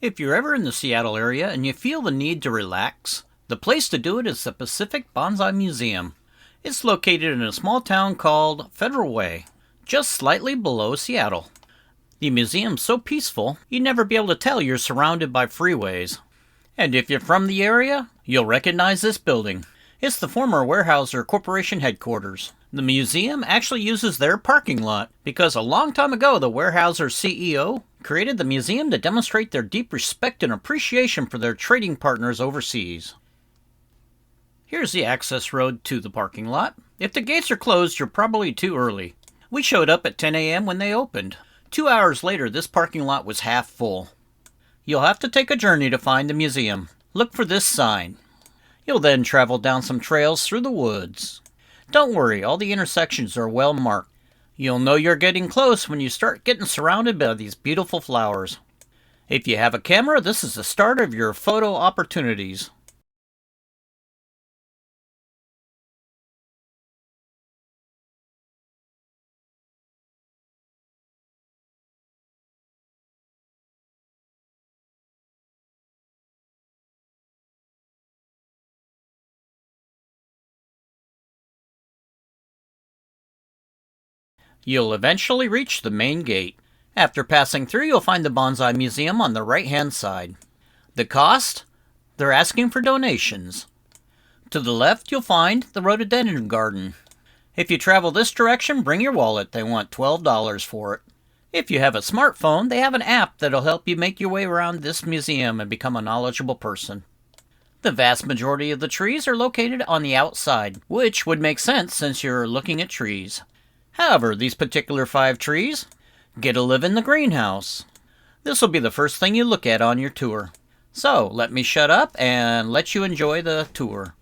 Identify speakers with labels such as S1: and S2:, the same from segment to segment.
S1: If you're ever in the Seattle area and you feel the need to relax, the place to do it is the Pacific Bonsai Museum. It's located in a small town called Federal Way, just slightly below Seattle. The museum's so peaceful, you'd never be able to tell you're surrounded by freeways. And if you're from the area, you'll recognize this building. It's the former Weyerhaeuser Corporation headquarters. The museum actually uses their parking lot because a long time ago the Weyerhaeuser CEO created the museum to demonstrate their deep respect and appreciation for their trading partners overseas. Here's the access road to the parking lot. If the gates are closed, you're probably too early. We showed up at 10 a.m. when they opened. 2 hours later, this parking lot was half full. You'll have to take a journey to find the museum. Look for this sign. You'll then travel down some trails through the woods. Don't worry, all the intersections are well marked. You'll know you're getting close when you start getting surrounded by these beautiful flowers. If you have a camera, this is the start of your photo opportunities. You'll eventually reach the main gate. After passing through, you'll find the Bonsai Museum on the right-hand side. The cost? They're asking for donations. To the left, you'll find the rhododendron garden. If you travel this direction, bring your wallet. They want $12 for it. If you have a smartphone, they have an app that'll help you make your way around this museum and become a knowledgeable person. The vast majority of the trees are located on the outside, which would make sense since you're looking at trees. However, these particular 5 trees get to live in the greenhouse. This will be the first thing you look at on your tour. So, let me shut up and let you enjoy the tour.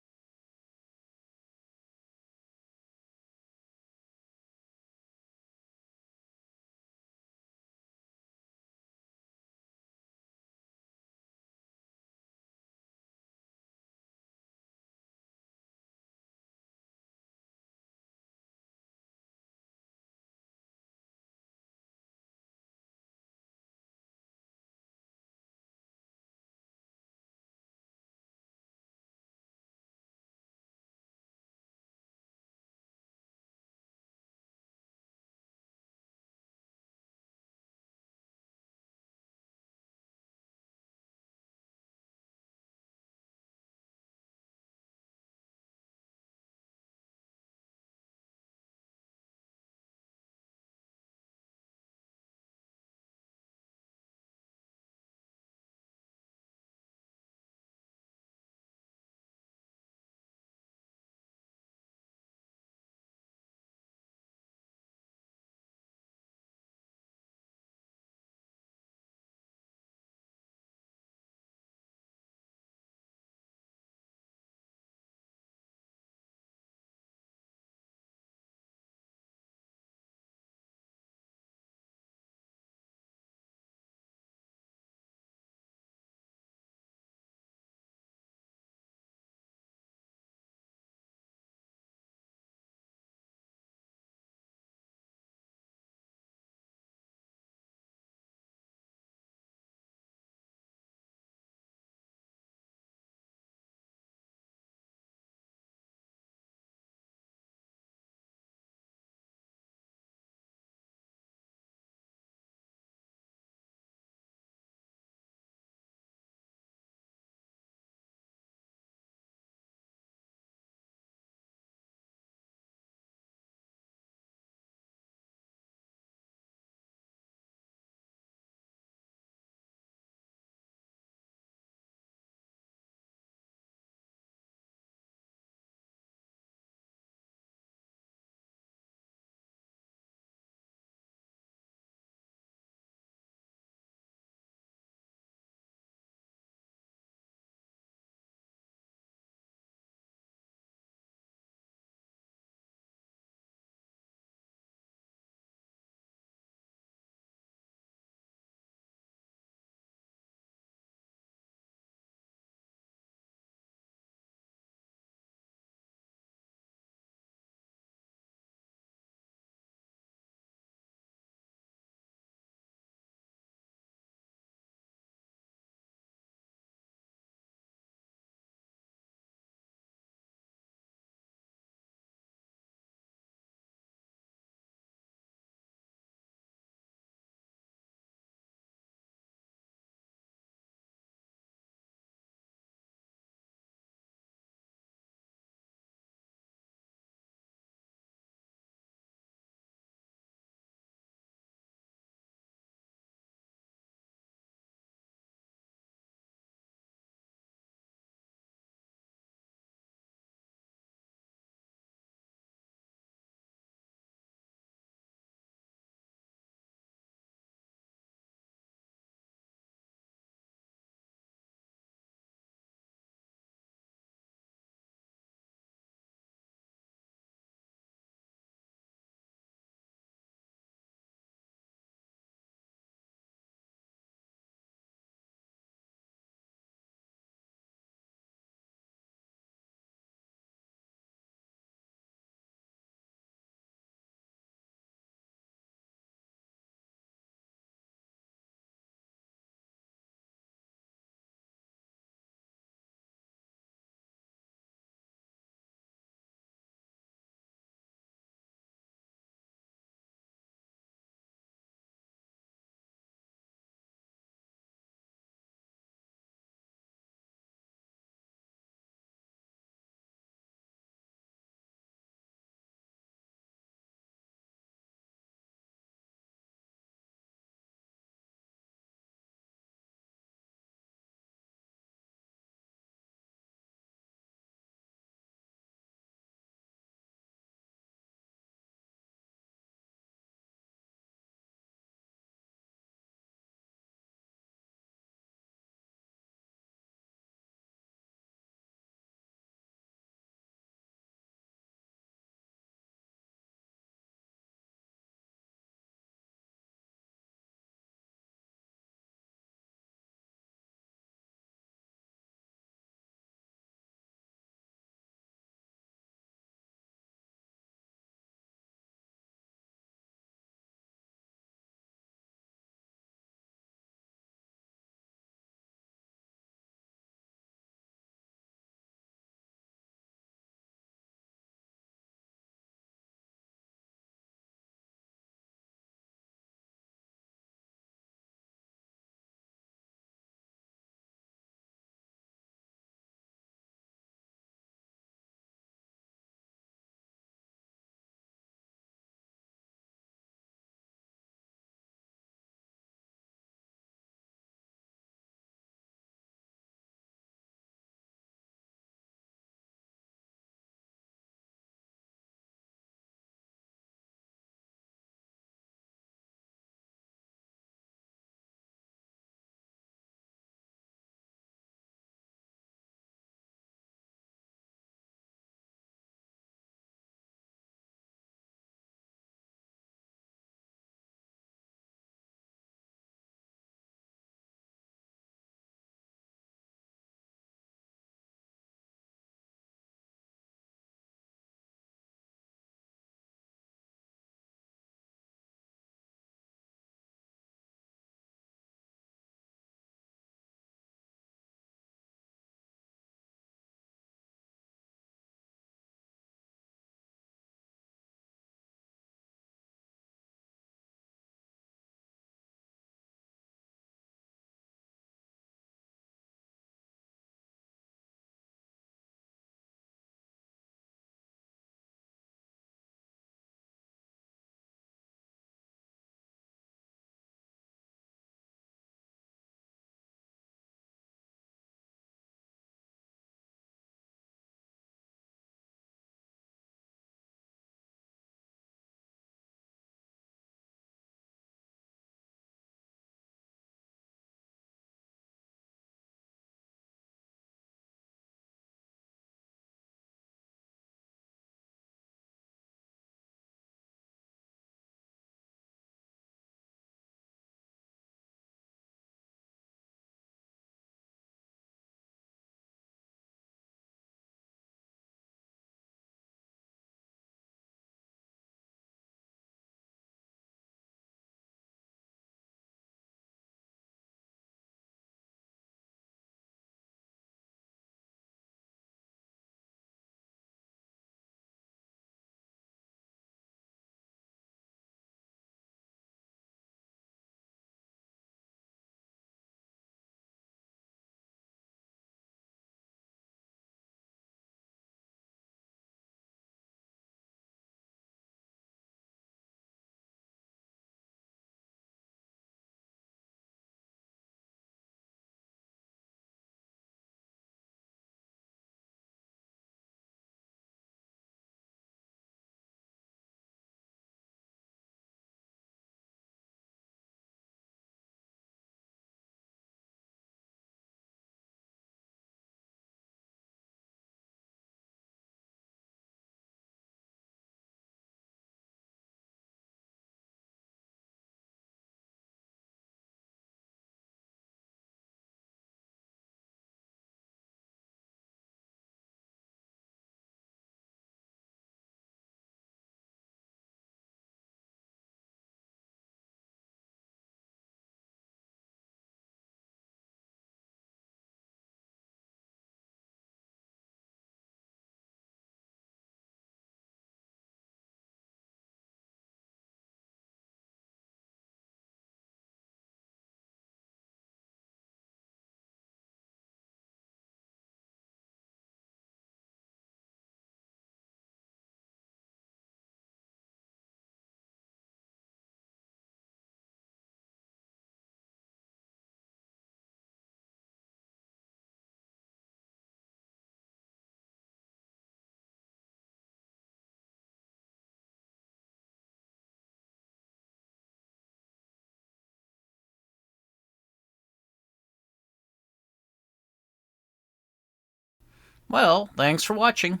S1: Well, thanks for watching.